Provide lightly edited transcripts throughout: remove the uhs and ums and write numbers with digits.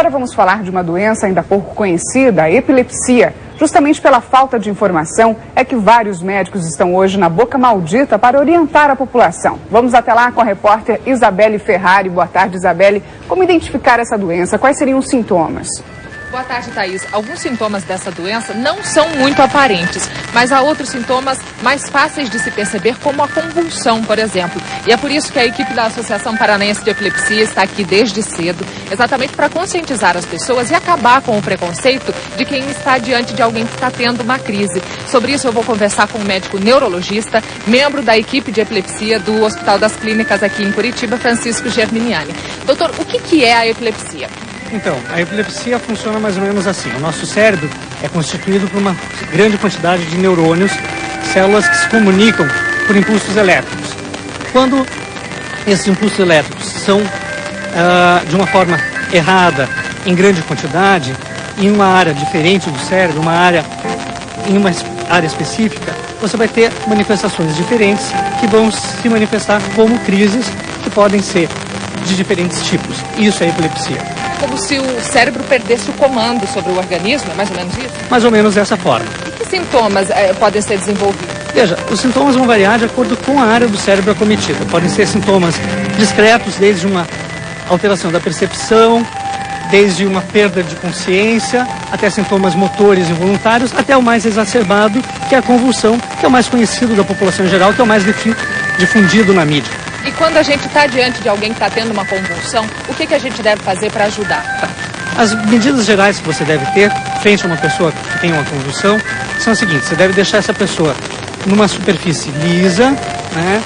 Agora vamos falar de uma doença ainda pouco conhecida, a epilepsia. Justamente pela falta de informação é que vários médicos estão hoje na boca maldita para orientar a população. Vamos até lá com a repórter Isabelle Ferrari. Boa tarde, Isabelle. Como identificar essa doença? Quais seriam os sintomas? Boa tarde, Thaís. Alguns sintomas dessa doença não são muito aparentes, mas há outros sintomas mais fáceis de se perceber, como a convulsão, por exemplo. E é por isso que a equipe da Associação Paranaense de Epilepsia está aqui desde cedo, exatamente para conscientizar as pessoas e acabar com o preconceito de quem está diante de alguém que está tendo uma crise. Sobre isso eu vou conversar com um médico neurologista, membro da equipe de epilepsia do Hospital das Clínicas aqui em Curitiba, Francisco Germiniani. Doutor, o que é a epilepsia? Então, a epilepsia funciona mais ou menos assim. O nosso cérebro é constituído por uma grande quantidade de neurônios, células que se comunicam por impulsos elétricos. Quando esses impulsos elétricos são de uma forma errada, em grande quantidade, em uma área diferente do cérebro, em uma área específica, você vai ter manifestações diferentes que vão se manifestar como crises que podem ser de diferentes tipos. Isso é epilepsia. Como se o cérebro perdesse o comando sobre o organismo, é mais ou menos isso? Mais ou menos dessa forma. E que sintomas podem ser desenvolvidos? Veja, os sintomas vão variar de acordo com a área do cérebro acometida. Podem ser sintomas discretos, desde uma alteração da percepção, desde uma perda de consciência, até sintomas motores involuntários, até o mais exacerbado, que é a convulsão, que é o mais conhecido da população em geral, que é o mais difundido na mídia. E quando a gente está diante de alguém que está tendo uma convulsão, o que a gente deve fazer para ajudar? As medidas gerais que você deve ter frente a uma pessoa que tem uma convulsão são as seguintes: você deve deixar essa pessoa numa superfície lisa, né,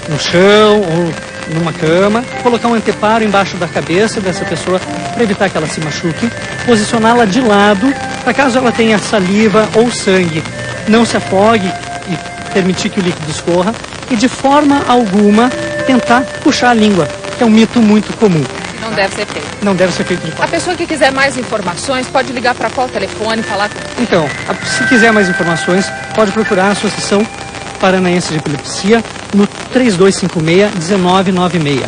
no chão ou numa cama, colocar um anteparo embaixo da cabeça dessa pessoa para evitar que ela se machuque, posicioná-la de lado para caso ela tenha saliva ou sangue, não se afogue e permitir que o líquido escorra, e de forma alguma tentar puxar a língua, que é um mito muito comum. Não deve ser feito. Não deve ser feito de forma. A pessoa que quiser mais informações pode ligar para qual telefone, falar com... Então, se quiser mais informações, pode procurar a Associação Paranaense de Epilepsia no 3256-1996.